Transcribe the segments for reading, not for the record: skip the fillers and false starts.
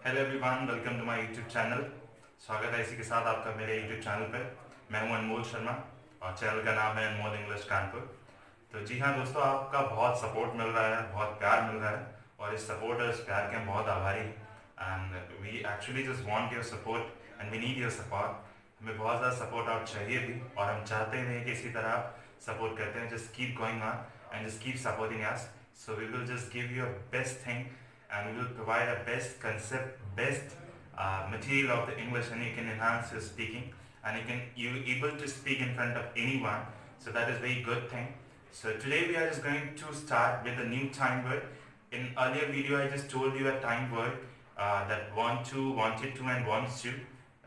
Hello everyone, welcome to my YouTube channel. स्वागत है इसी के साथ आपका मेरे यूट्यूब चैनल पर। मैं हूं अनमोल शर्मा और चैनल का नाम है अनमोल इंग्लिश कानपुर। तो जी हाँ दोस्तों, आपका बहुत सपोर्ट मिल रहा है, बहुत प्यार मिल रहा है और इस सपोर्ट और इस प्यार के हम बहुत आभारी हैं। And we actually just want your support and we need your support. हमें बहुत ज़्यादा सपोर्ट और चाहिए भी और हम चाहते भी हैं कि इसी तरह आप सपोर्ट करते हैं। Just keep going on and just keep supporting us. So we will just give you best thing and we will provide a best concept, best material of the English, and you can enhance your speaking, and you able to speak in front of anyone. So that is very good thing. So today we are just going to start with a new time word. In earlier video, I just told you a time word that want to, wanted to, and wants to.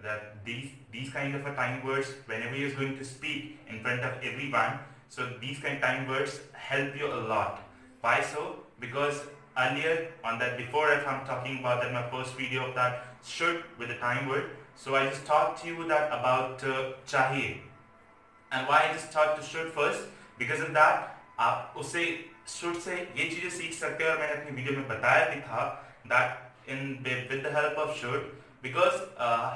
That these kind of a time words, whenever you're going to speak in front of everyone, so these kind of time words help you a lot. Why so? Because earlier on that, before if I'm talking about that my first video of that should with the time word, so I just talked to you that about chahiye. And why I just taught to should first? Because of that आप उससे should से ये चीजें सीख सकते हैं और मैंने अपनी वीडियो में बताया भी था that in with the help of should, because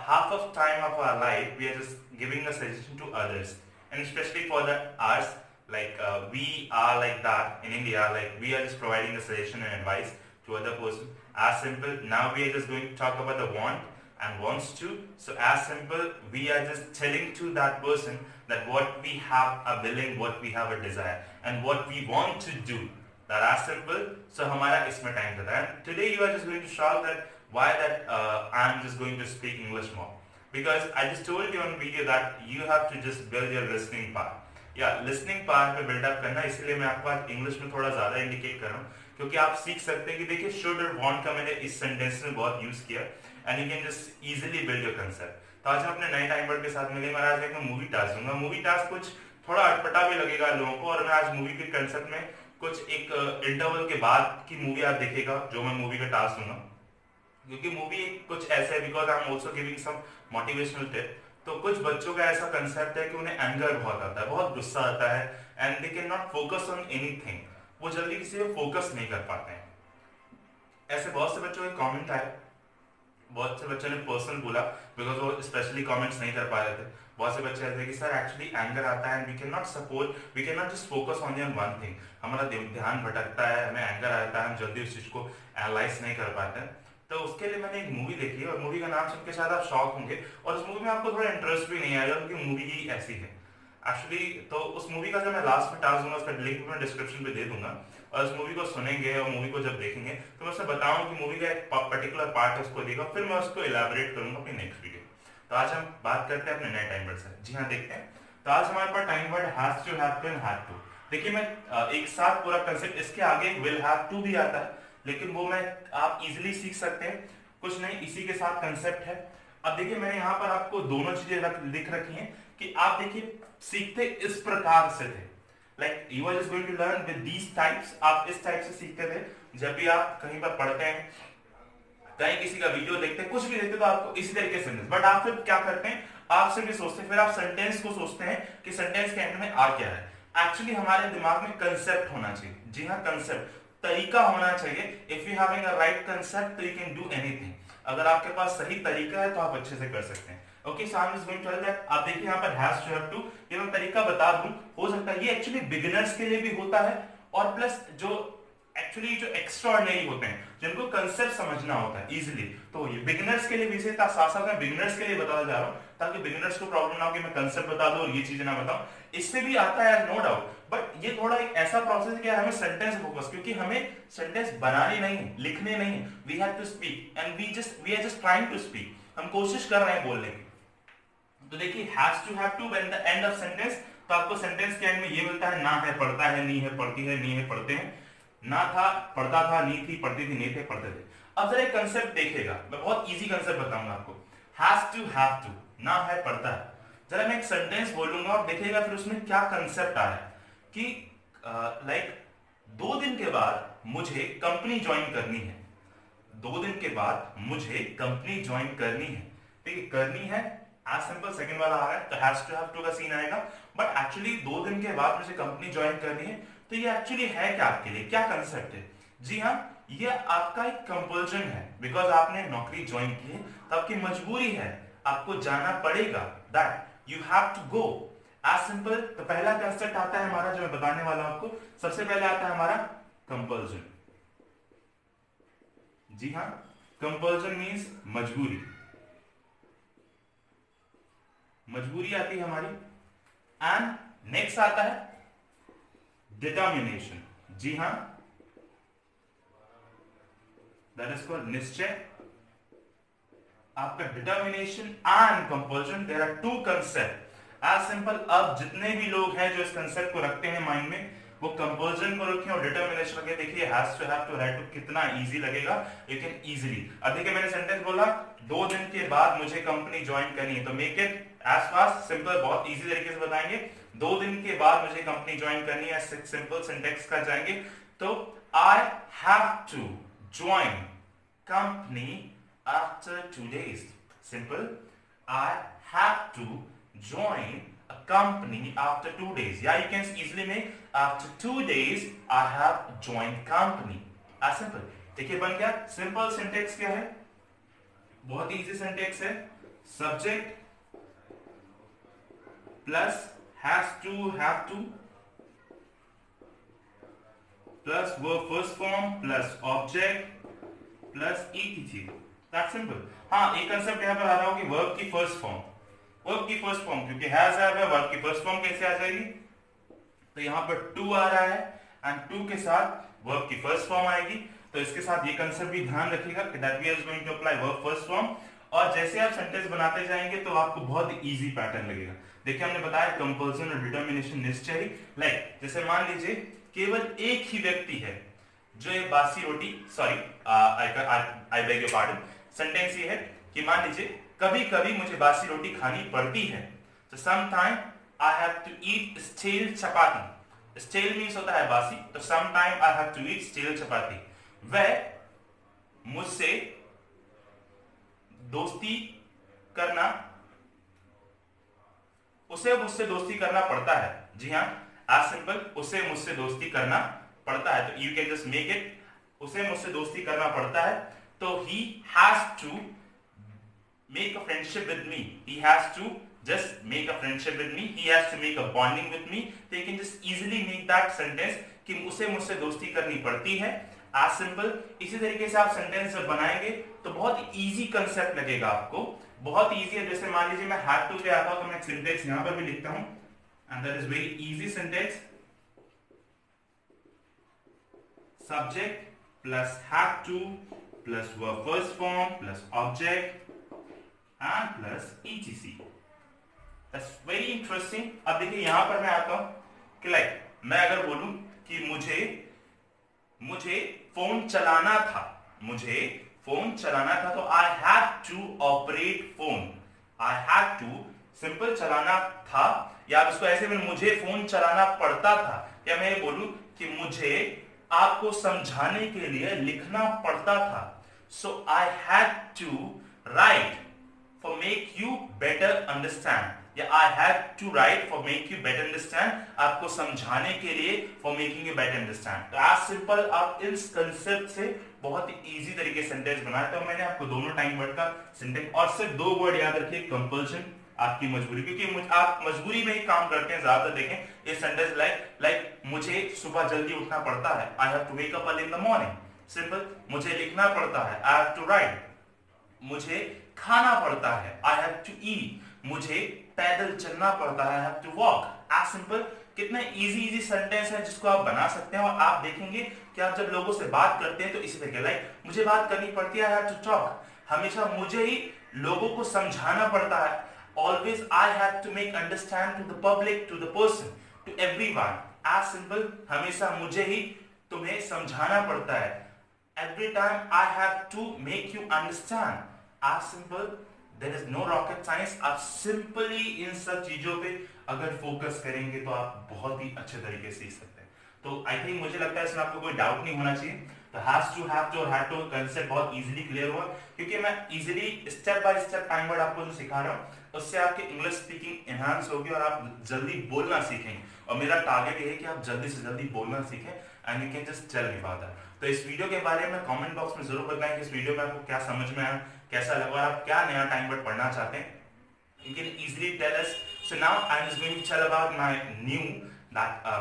half of time of our life we are just giving a suggestion to others, and especially for the ours, like we are like that in India, like we are just providing a suggestion and advice to other person. As simple, now we are just going to talk about the want and wants to. So as simple, we are just telling to that person that what we have a willing, what we have a desire, and what we want to do. That as simple. So हमारा इसमें time जाता है. And today you are just going to shout that why that I am just going to speak English more. Because I just told you on video that you have to just build your listening part. या listening part में buildup करना, इसीलिए मैं आपको आज English में थोड़ा ज्यादा इंडिकेट कर रहा हूँ, क्योंकि आप सीख सकते हैं कि देखिए शुड और वांट का मैंने इस सेंटेंस में बहुत यूज किया and you can just easily build your concept. तो आज हम अपने नए टाइम वर्ड के साथ मिले। मैं आज एक मूवी टास्क दूंगा। मूवी टास्क कुछ थोड़ा अटपटा भी लगेगा लोगों को, और मैं आज मूवी के कंसेप्ट में कुछ एक इंटरवल के बाद की मूवी आप देखिएगा जो मैं मूवी का टास्क दूंगा, क्योंकि मूवी कुछ ऐसे है, because I am also giving some motivational tip. तो कुछ बच्चों का ऐसा कंसेप्ट है कि उन्हें एंगर बहुत आता है, बहुत गुस्सा आता है and they can not focus on anything. वो जल्दी किसी पे फोकस नहीं कर पाते हैं। ऐसे बहुत से बच्चों के कमेंट आए, बहुत से बच्चों ने पर्सनल बोला, बिकॉज वो स्पेशली कमेंट्स नहीं कर पा रहे थे। बहुत से बच्चे ऐसे कि सर एक्चुअली एंगर आता है and we can not support, we can not just focus on one thing. हमारा ध्यान भटकता है, हमें एंगर आता है, हम जल्दी उस चीज को एनालाइज नहीं कर पाते हैं। तो उसके लिए मैंने एक मूवी देखी है और मूवी का नाम सुन के शायद आप शॉक होंगे और उस मूवी में आपको थोड़ा इंटरेस्ट भी नहीं आएगा क्योंकि मूवी ही ऐसी है एक्चुअली। तो उस मूवी का जो मैं लास्ट में टास्क दूंगा उसका लिंक मैं डिस्क्रिप्शन पे दे दूंगा, और उस मूवी को सुनेंगे और मूवी को जब देखेंगे तो मैं उससे बताऊंगा कि मूवी का एक पर्टिकुलर पार्ट है, उसको देखा, फिर मैं उसको इलेबोरेट करूंगा अपनी नेक्स्ट वीडियो। तो आज हम बात करते हैं अपने नए टाइम वर्ड से। जी हाँ, देखते हैं। तो आज हमारे पास time word has to, have to and had to. देखिए मैं एक साथ पूरा कंसेप्ट, इसके आगे विल हैव टू भी आता है, लेकिन वो मैं आप इजिली सीख सकते हैं, कुछ नहीं, इसी के साथ कंसेप्ट है। अब देखिए मैंने यहाँ पर आपको दोनों चीजें लिख रखी हैं कि आप देखिए सीखते इस प्रकार से थे, like you are just going to learn with these types. आप इस टाइप से सीखते थे। जब भी आप कहीं पर पढ़ते हैं, कहीं किसी का वीडियो देखते हैं, कुछ भी देखते हैं, तो आपको इसी तरीके से, बट आप फिर क्या करते हैं, आप सिर्फ सोचते हैं, फिर आप सेंटेंस को सोचते हैं कि सेंटेंस के एंड में आ क्या है। एक्चुअली हमारे दिमाग में कंसेप्ट होना चाहिए। जी हाँ, कंसेप्ट, तरीका होना चाहिए। If you having a right concept तो यू कैन डू एनीथिंग। अगर आपके पास सही तरीका है तो आप अच्छे से कर सकते हैं। Okay, so I am just going to tell that. आप देखिए यहाँ पर हैज टू, हैव टू, ये मैं तरीका बता दूं, हो सकता है ये एक्चुअली बिगिनर्स के लिए भी होता है, और प्लस जो एक्चुअली जो एक्स्ट्राऑर्डिनरी होते हैं, जिनको कंसेप्ट समझना होता है इजीली, तो ये बिगिनर्स के लिए भी इसे साथ साथ मैं बिगिनर्स के लिए बताना जा रहा हूं, ताकि बिगिनर्स को प्रॉब्लम ना हो कि मैं कंसेप्ट बता दूं और ये चीजें ना बताऊं। इससे भी आता है नो डाउट, बट ये थोड़ा एक ऐसा प्रोसेस है कि हमें सेंटेंस फोकस, क्योंकि हमें सेंटेंस बनाने नहीं, लिखने नहीं, we have to speak and we are just trying to speak. हम कोशिश कर रहे हैं बोलने की। तो देखिए has to, have to, when the end of sentence, तो आपको सेंटेंस के एंड में ये मिलता है, ना है, पढ़ता है, नहीं है, पढ़ती है, नहीं है, पढ़ते हैं, ना था, पढ़ता था, नहीं थी, पढ़ती थी, नहीं थे, पढ़ते थे। अब जरा एक कंसेप्ट देखिएगा, मैं बहुत इजी कंसेप्ट बताऊंगा आपको। हैज टू, हैव टू, ना है, पढ़ता है। जरा मैं एक सेंटेंस बोलूंगा और देखिएगा फिर उसमें क्या कंसेप्ट आ रहा है कि लाइक 2 दिन के बाद मुझे कंपनी ज्वाइन करनी है। 2 दिन के बाद मुझे कंपनी ज्वाइन करनी है। ठीक है, करनी है एज सिंपल, सेकंड वाला आ रहा है तो हैज टू, हैव टू का सीन आएगा। बट एक्चुअली 2 दिन के बाद मुझे कंपनी ज्वाइन करनी है, तो ये एक्चुअली है क्या आपके लिए, क्या कंसेप्ट है? जी हाँ, ये आपका एक कंपल्शन है, बिकॉज आपने नौकरी ज्वाइन की है तो आपकी मजबूरी है, आपको जाना पड़ेगा, that you have to go, as simple. तो पहला कंसेप्ट आता है हमारा जो मैं बताने वाला हूं आपको, सबसे पहले आता है हमारा कंपल्शन। जी हाँ, कंपल्शन मीन्स मजबूरी, मजबूरी आती है हमारी। एंड नेक्स्ट आता है डिटर्मिनेशन। जी हाँ, दैट इज कॉल्ड निश्चय। आपका determination and compulsion, there are two concept, as simple. अब जितने भी लोग हैं जो इस कंसेप्ट को रखते हैं माइंड में, वो कंपल्सन को रखें और डिटर्मिनेशन रखें। देखिए has to have to write to कितना इजी लगेगा, यू कैन इजीली। अब देखिए मैंने सेंटेंस बोला 2 दिन के बाद मुझे कंपनी ज्वाइन करनी है, तो make it as fast, simple, बहुत इजी तरीके से बताएंगे। 2 दिन के बाद मुझे कंपनी ज्वाइन करनी है, सिंपल सिंटेक्स का जाएंगे। तो I have to join company after 2 days. Simple. I have to join a company after 2 days. Yeah, you can easily make after 2 days I have joined company. As simple. देखिए बन गया। Simple syntax क्या है? बहुत easy syntax है। Subject plus has to, have to plus verb first form plus object plus etc. That's simple. हाँ, एक concept यहाँ पर आ रहा हो कि वर्ब की फर्स्ट फॉर्म, वर्ब की फर्स्ट फॉर्म, क्योंकि हैज है, वर्ब की फर्स्ट फॉर्म कैसे आ जाएगी? तो यहाँ पर टू आ रहा है एंड टू के साथ वर्ब की फर्स्ट फॉर्म आएगी। तो इसके साथ ये कंसेप्ट भी ध्यान रखिएगा कि that we are going to apply verb first form. और जैसे आप सेंटेंस बनाते जाएंगे तो आपको बहुत इजी पैटर्न लगेगा। देखिए हमने बताया कंपल्सन और डिटर्मिनेशन निश्चय। लाइक जैसे मान लीजिए केवल एक ही व्यक्ति है जो ये बासी रोटी, sorry I beg your pardon, sentence ये है कि मान लीजिए कभी कभी मुझे बासी रोटी खानी पड़ती है, तो some time I have to eat stale chapati. Stale means होता है बासी, तो some time I have to eat stale chapati. वह मुझसे दोस्ती करना, उसे मुझसे दोस्ती करना पड़ता है। जी हाँ, एज सिंपल, उसे मुझसे दोस्ती करना पड़ता है। तो you can just make it, उसे मुझसे दोस्ती करना पड़ता है, तो he has to make a friendship with me. He has to just make a friendship with me. He has to make a bonding with me. So you can just easily make that sentence कि उसे मुझसे दोस्ती करनी पड़ती है। As simple। इसी तरीके से आप सेंटेंस जब बनाएंगे तो बहुत इजी कंसेप्ट लगेगा आपको, बहुत इजी है। जैसे मान लीजिए मैं हैव टू पे आता हूं तो मैं सेंटेंस यहां पर भी लिखता हूं, and that is very easy sentence. Subject plus have to plus verb first form plus object and plus etc. That's very interesting। अब देखिए यहां पर मैं आता हूं कि लाइक मैं अगर बोलूं कि मुझे फोन चलाना था, मुझे फोन चलाना था, तो I have to operate phone। I have to simple चलाना था, या इसको ऐसे में मुझे फोन चलाना पड़ता था, या मैं ये बोलूं कि मुझे आपको समझाने के लिए लिखना पड़ता था। So I had to write for make you better understand, या I had to write for make you better understand, आपको समझाने के लिए for making you better understand। तो as simple आप इस कंसेप्ट से बहुत ही इजी तरीके से सेंटेंस बनाते हो। मैंने आपको दोनों टाइम वर्ड का सेंटेंस, और सिर्फ 2 वर्ड याद रखिए, कंपल्शन, आपकी मजबूरी, क्योंकि आप मजबूरी में ही काम करते हैं ज्यादातर। देखें ये सेंटेंस लाइक मुझे सुबह जल्दी उठना पड़ता है, I have to wake up early in the morning। Simple, मुझे लिखना पड़ता है, I have to write। मुझे खाना पड़ता है, I have to eat। मुझे पैदल चलना पड़ता है, I have to walk। As simple। कितने इजी सेंटेंस है जिसको आप बना सकते हैं। और आप देखेंगे कि आप जब लोगों से बात करते हैं तो इसी तरीके, लाइक मुझे बात करनी पड़ती है, I have to talk। हमेशा मुझे ही लोगों को समझाना पड़ता है, always I have to make understand to the public, to the person, to everyone। As simple। हमेशा मुझे ही तुम्हें समझाना पड़ता है, every time I have to make you understand। As simple। there is no rocket science। आप simply in सब चीजों पे अगर फोकस करेंगे तो आप बहुत ही अच्छे तरीके से सीख सकते हैं। तो आई थिंक, मुझे लगता है इसमें आपको कोई डाउट नहीं होना चाहिए। तो हैज टू, हैव टू और हैड टू कंसेप्ट बहुत इजीली क्लियर हुआ, क्योंकि मैं easily step by step time word आपको जो सिखा रहा हूँ उससे आपकी इंग्लिश स्पीकिंग एनहांस होगी और आप जल्दी बोलना सीखेंगे। और मेरा टारगेट ये है कि आप जल्दी से जल्दी बोलना सीखें, and you can just tell me about that. तो इस वीडियो के बारे में कमेंट बॉक्स में जरूर बताएं कि इस वीडियो में आपको क्या समझ में आया, कैसा लगा और आप क्या नया टाइम वर्ड पढ़ना चाहते हैं. You can easily tell us. So now I'm just going to tell about my new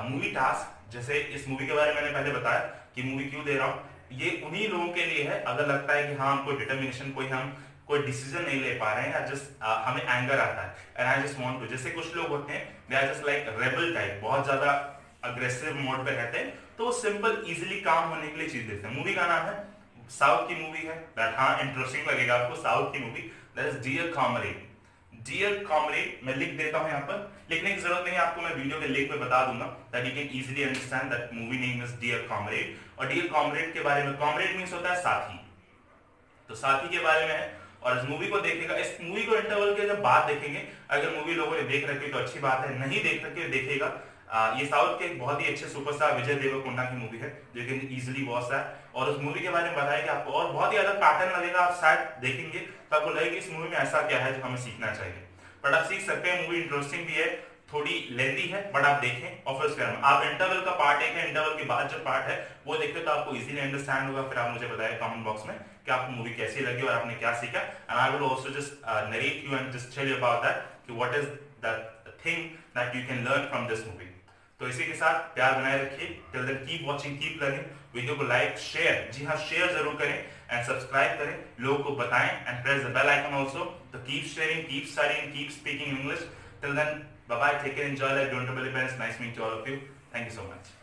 movie task. जैसे इस मूवी के बारे में मैंने पहले बताया कि मूवी क्यों दे रहा हूँ, ये उन्हीं लोगों के लिए है अगर लगता है कि हाँ कोई डिटर्मिनेशन, हम कोई डिसीजन नहीं ले पा रहे हैं या जस्ट हमें एंगर आता है and I just want to. जैसे कुछ लोग होते हैं they are just like rebel type, बहुत ज्यादा अग्रेसिव मोड पे रहते हैं, तो वो सिंपल इजीली काम होने के लिए चीज देते हैं. मूवी का नाम है, साउथ की मूवी है, दैट हाँ इंटरेस्टिंग लगेगा आपको. साउथ की movie that is dear comrade. Dear comrade मैं लिख देता हूं, यहाँ पर लिखने की जरूरत नहीं है आपको, मैं वीडियो के लिंक में बता दूंगा that you can easily understand that movie name is dear comrade. और डियर कॉमरेड के बारे में, कॉमरेड मींस होता है साथी, तो साथी के बारे में है. और इस मूवी को देखेगा, इस मूवी को इंटरवल के जब बाद देखेंगे, अगर मूवी लोगों ने देख रखी तो अच्छी बात है, नहीं देख रखी देखेगा. ये साउथ के एक बहुत ही अच्छे सुपरस्टार विजय देवरकोंडा की मूवी है जो कि इजीली वॉच है. और उस मूवी के बारे में बताया कि आपको और बहुत ही अलग पैटर्न लगेगा, आप शायद देखेंगे तो आपको लगेगा इस मूवी में ऐसा क्या है जो हमें सीखना चाहिए. बट आप सीख सकते हैं, मूवी इंटरेस्टिंग भी है, थोड़ी लेंथी है, बट आप देखें. और फिर उसके बाद आप इंटरवल का पार्ट एक है, इंटरवल के बाद जो पार्ट है वो देखें तो आपको इजीली अंडरस्टैंड होगा. फिर आप मुझे बताएं कमेंट बॉक्स में कि आपको मूवी कैसी लगी और आपने क्या सीखा. And I will also just narrate you and just tell you about that कि what is the thing that you can learn from this movie. तो इसी के साथ प्यार बनाए रखिए. Till then keep watching, keep learning. Video को like, share, जी हाँ शेयर जरूर करें एंड सब्सक्राइब करें, लोगों को बताएं and press the bell icon also. तो keep sharing, keep studying, keep speaking English. Till then, bye bye, take care, enjoy life, don't rebel your parents. Nice meeting to all of you. Thank you so much.